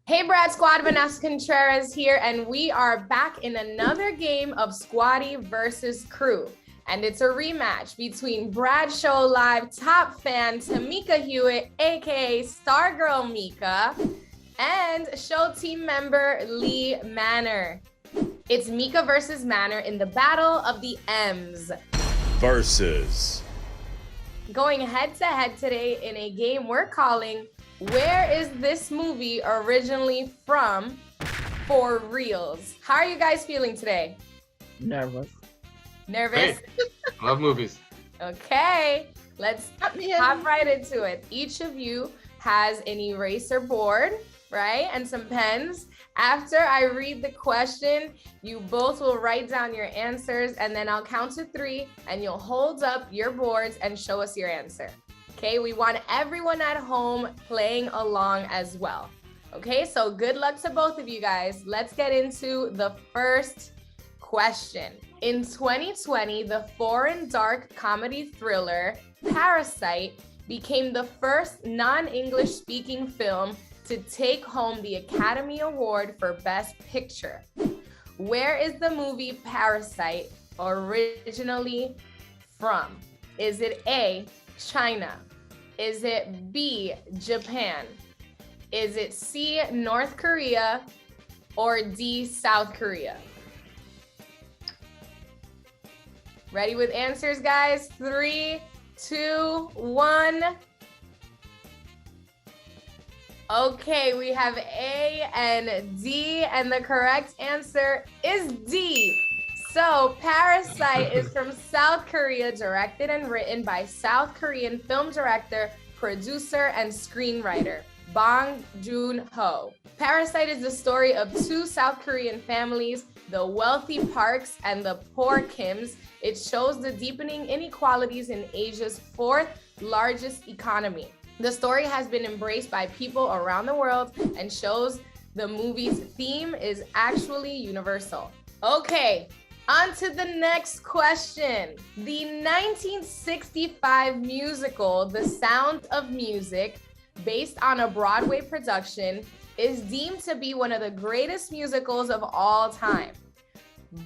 Hey Brad Squad, Vanessa Contreras here, and we are back in another game of Squatty versus Crew. And it's a rematch between Brad Show Live top fan Tameka Hewitt, aka Starr-Girl Meka, and show team member Lee Manor. It's Meka versus Manor in the Battle of the M's. Versus. Going head to head today in a game we're calling Where is this movie originally from for Reelz? How are you guys feeling today? Nervous. Nervous? Hey, love movies. Okay, let's hop right into it. Each of you has an eraser board, right? And some pens. After I read the question, you both will write down your answers, and then I'll count to 3 and you'll hold up your boards and show us your answer. Okay, we want everyone at home playing along as well. Okay, so good luck to both of you guys. Let's get into the first question. In 2020, the foreign dark comedy thriller Parasite became the first non-English speaking film to take home the Academy Award for Best Picture. Where is the movie Parasite originally from? Is it A, China? Is it B, Japan? Is it C, North Korea? Or D, South Korea? Ready with answers, guys? 3, 2, 1. Okay, we have A and D, and the correct answer is D. So, Parasite is from South Korea, directed and written by South Korean film director, producer, and screenwriter Bong Joon-ho. Parasite is the story of 2 South Korean families, the wealthy Parks and the poor Kims. It shows the deepening inequalities in Asia's 4th largest economy. The story has been embraced by people around the world and shows the movie's theme is actually universal. Okay, on to the next question. The 1965 musical, The Sound of Music, based on a Broadway production, is deemed to be one of the greatest musicals of all time.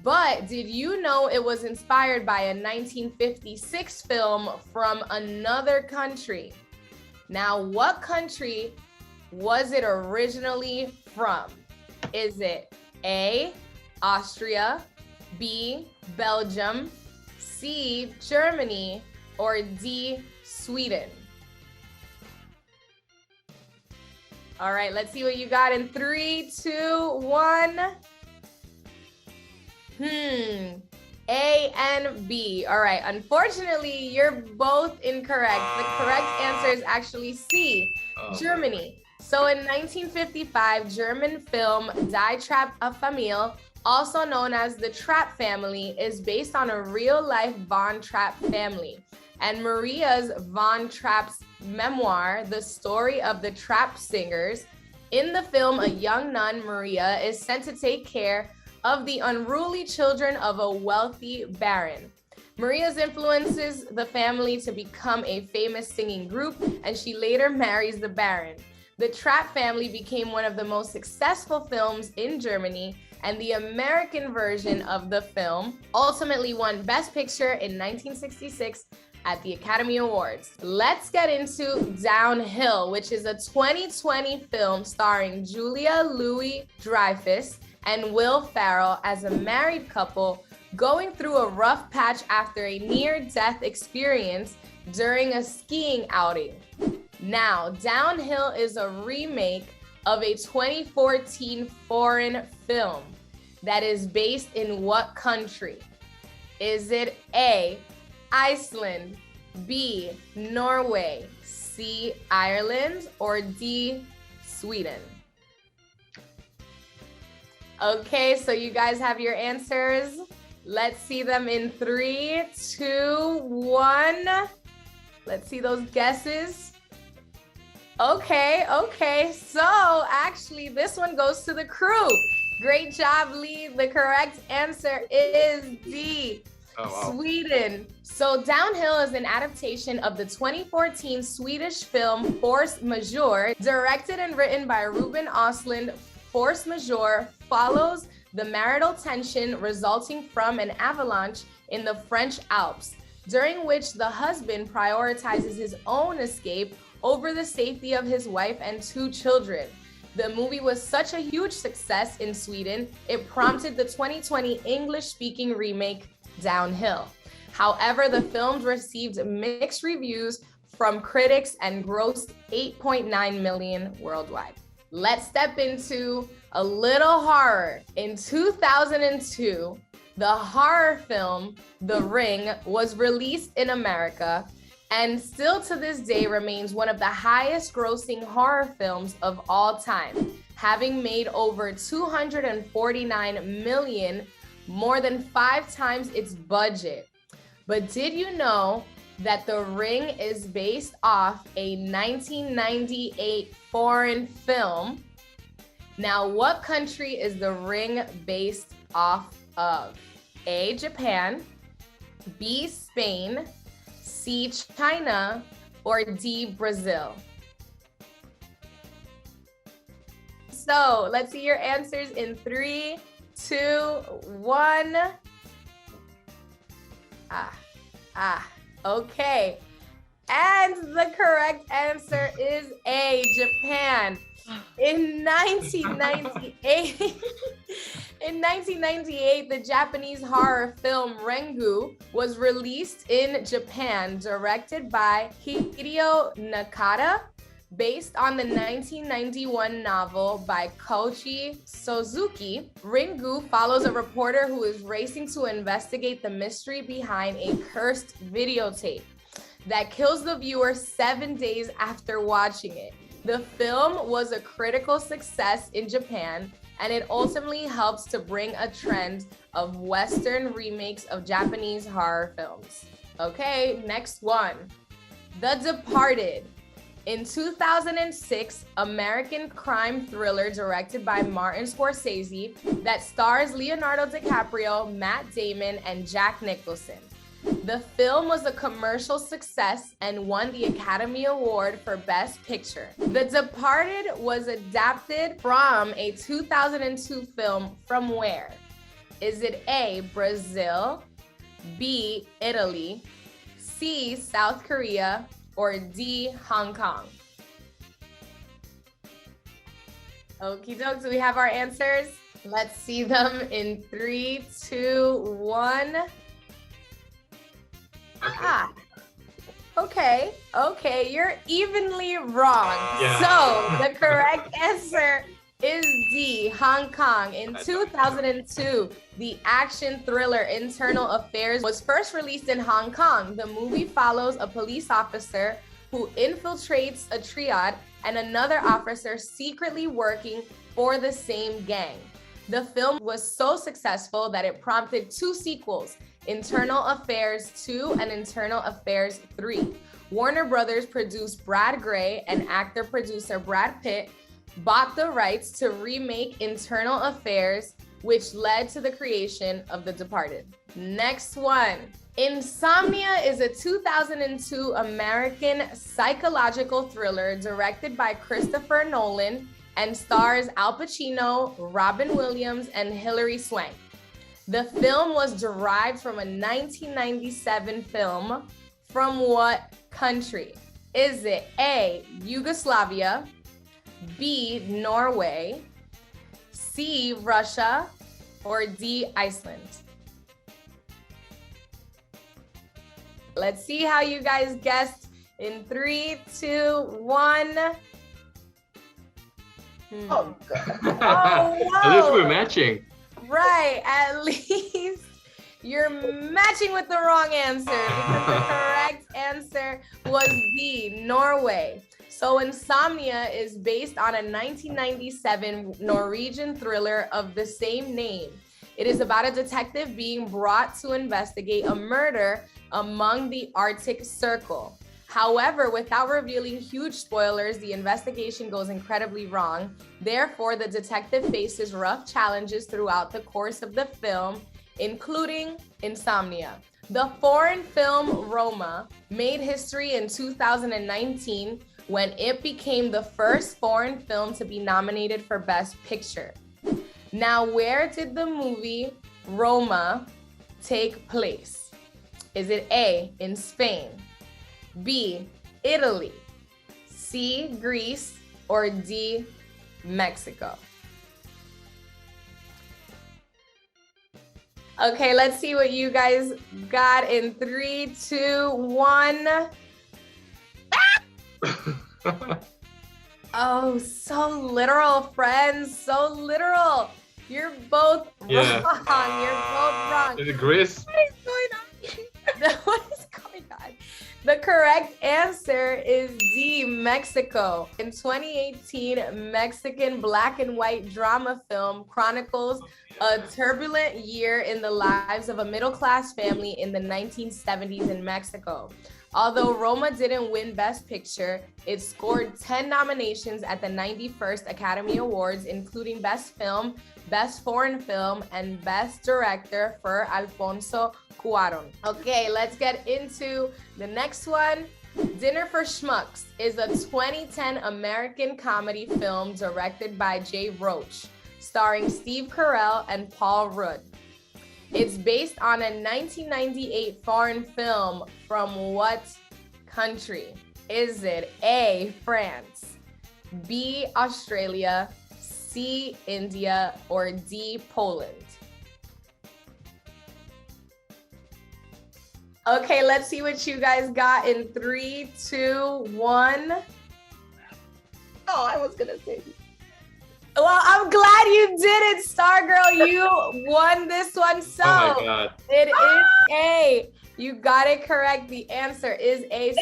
But did you know it was inspired by a 1956 film from another country? Now, what country was it originally from? Is it A, Austria, B, Belgium, C, Germany, or D, Sweden? All right, let's see what you got in 3, 2, 1. A and B. All right, unfortunately, you're both incorrect. The correct answer is actually C, Germany. So in 1955, German film Die Trap a Familie, also known as The Trapp Family, is based on a real-life Von Trapp family. And Maria's Von Trapp's memoir, The Story of the Trapp Singers. In the film, a young nun, Maria, is sent to take care of the unruly children of a wealthy baron. Maria's influences the family to become a famous singing group, and she later marries the baron. The Trapp Family became one of the most successful films in Germany, and the American version of the film ultimately won Best Picture in 1966 at the Academy Awards. Let's get into Downhill, which is a 2020 film starring Julia Louis-Dreyfus and Will Ferrell as a married couple going through a rough patch after a near-death experience during a skiing outing. Now, Downhill is a remake of a 2014 foreign film that is based in what country? Is it A, Iceland, B, Norway, C, Ireland, or D, Sweden? Okay, so you guys have your answers. Let's see them in 3, 2, 1. Let's see those guesses. Okay. So actually, this one goes to the crew. Great job, Lee. The correct answer is D, Oh, wow. Sweden. So Downhill is an adaptation of the 2014 Swedish film Force Majeure, directed and written by Ruben Östlund. Force Majeure follows the marital tension resulting from an avalanche in the French Alps, during which the husband prioritizes his own escape over the safety of his wife and 2 children. The movie was such a huge success in Sweden, it prompted the 2020 English-speaking remake Downhill. However, the film received mixed reviews from critics and grossed 8.9 million worldwide. Let's step into a little horror. In 2002, the horror film The Ring was released in America and still to this day remains one of the highest grossing horror films of all time, having made over 249 million, more than 5 times its budget. But did you know that The Ring is based off a 1998 foreign film? Now, what country is The Ring based off of? A, Japan, B, Spain, C, China, or D, Brazil? So let's see your answers in 3, 2, 1. Okay. And the correct answer is A, Japan. In 1998, the Japanese horror film Rengu was released in Japan, directed by Hideo Nakata, based on the 1991 novel by Koichi Suzuki. Ringu follows a reporter who is racing to investigate the mystery behind a cursed videotape that kills the viewer 7 days after watching it. The film was a critical success in Japan, and it ultimately helps to bring a trend of Western remakes of Japanese horror films. Okay, next one. The Departed. In 2006, American crime thriller directed by Martin Scorsese that stars Leonardo DiCaprio, Matt Damon, and Jack Nicholson. The film was a commercial success and won the Academy Award for Best Picture. The Departed was adapted from a 2002 film from where? Is it A, Brazil, B, Italy, C, South Korea, or D, Hong Kong? Okie doke, do we have our answers? Let's see them in 3, 2, 1. Okay, you're evenly wrong. Yeah. So the correct answer is D, Hong Kong. In 2002, the action thriller Internal Affairs was first released in Hong Kong. The movie follows a police officer who infiltrates a triad and another officer secretly working for the same gang. The film was so successful that it prompted 2 sequels, Internal Affairs 2 and Internal Affairs 3. Warner Brothers produced Brad Gray and actor-producer Brad Pitt bought the rights to remake Internal Affairs, which led to the creation of The Departed. Next one. Insomnia is a 2002 American psychological thriller directed by Christopher Nolan and stars Al Pacino, Robin Williams, and Hilary Swank. The film was derived from a 1997 film from what country? Is it A, Yugoslavia, B, Norway, C, Russia, or D, Iceland? Let's see how you guys guessed in 3, 2, 1. Oh, God. Oh, wow. At least we're matching. Right, at least you're matching with the wrong answer because the correct answer was B, Norway. So Insomnia is based on a 1997 Norwegian thriller of the same name. It is about a detective being brought to investigate a murder among the Arctic Circle. However, without revealing huge spoilers, the investigation goes incredibly wrong. Therefore, the detective faces rough challenges throughout the course of the film. including Insomnia. The foreign film Roma made history in 2019 when it became the first foreign film to be nominated for Best Picture. Now, where did the movie Roma take place? Is it A, in Spain, B, Italy, C, Greece, or D, Mexico? Okay, let's see what you guys got in 3, 2, 1. Oh, so literal, friends. So literal. You're both wrong. You're both wrong. Is it Greece? What is going on? What is going on? The correct answer is D, Mexico. In 2018, Mexican black and white drama film chronicles a turbulent year in the lives of a middle-class family in the 1970s in Mexico. Although Roma didn't win Best Picture, it scored 10 nominations at the 91st Academy Awards, including Best Film, Best Foreign Film, and Best Director for Alfonso Cuarón. Okay, let's get into the next one. Dinner for Schmucks is a 2010 American comedy film directed by Jay Roach, starring Steve Carell and Paul Rudd. It's based on a 1998 foreign film from what country? Is it A, France, B, Australia, C, India, or D, Poland? Okay, let's see what you guys got in 3, 2, 1. Oh, I was gonna say. Well, I'm glad you did it, Starr-Girl. You won this one. So Oh my God. it is A. You got it correct. The answer is A.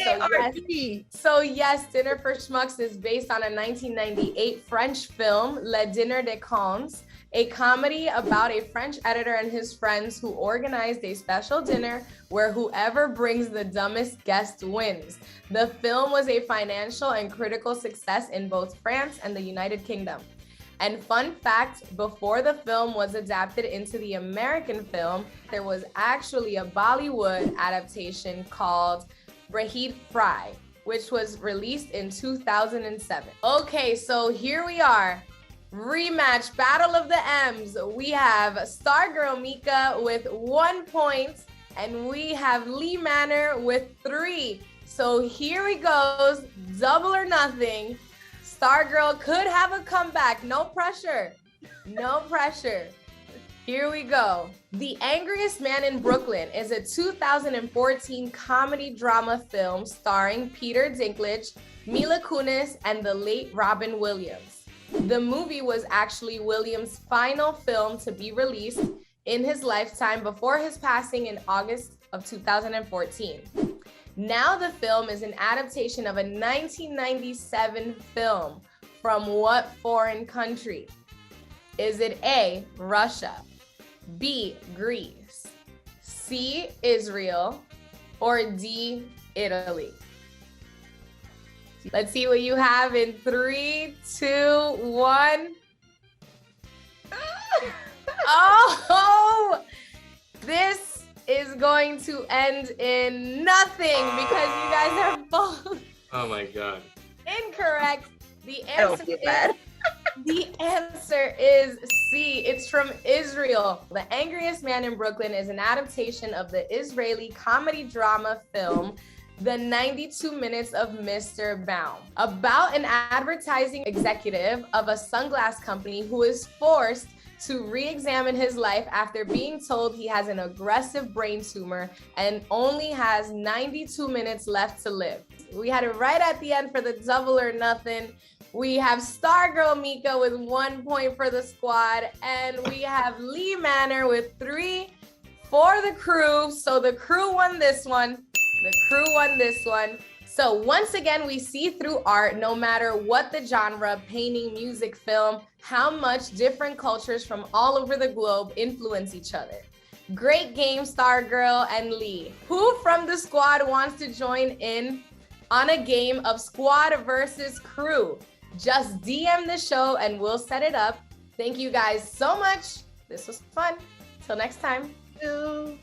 So yes, Dinner for Schmucks is based on a 1998 French film, Le Dîner des Cons, a comedy about a French editor and his friends who organized a special dinner where whoever brings the dumbest guest wins. The film was a financial and critical success in both France and the United Kingdom. And fun fact, before the film was adapted into the American film, there was actually a Bollywood adaptation called Brahid Fry, which was released in 2007. Okay, so here we are. Rematch, Battle of the M's. We have Starr-Girl Meka with 1 point, and we have Lee Manor with 3. So here we goes, double or nothing. Starr-Girl could have a comeback. No pressure. No pressure. Here we go. The Angriest Man in Brooklyn is a 2014 comedy drama film starring Peter Dinklage, Mila Kunis, and the late Robin Williams. The movie was actually Williams' final film to be released in his lifetime before his passing in August of 2014. Now the film is an adaptation of a 1997 film from what foreign country? Is it A, Russia, B, Greece, C, Israel, or D, Italy? Let's see what you have in 3, 2, 1. Oh, this is going to end in nothing because you guys are both Oh my God. incorrect. The answer is C. It's from Israel. The Angriest Man in Brooklyn is an adaptation of the Israeli comedy drama film The 92 Minutes of Mr. Baum, about an advertising executive of a sunglass company who is forced to re-examine his life after being told he has an aggressive brain tumor and only has 92 minutes left to live. We had it right at the end for the double or nothing. We have Starr-Girl Meka with 1 point for the squad, and we have Lee Manor with 3 for the crew. So the crew won this one. So once again, we see through art, no matter what the genre, painting, music, film, how much different cultures from all over the globe influence each other. Great game, Starr-Girl and Lee. Who from the squad wants to join in on a game of squad versus crew? Just DM the show and we'll set it up. Thank you guys so much. This was fun. Till next time. you.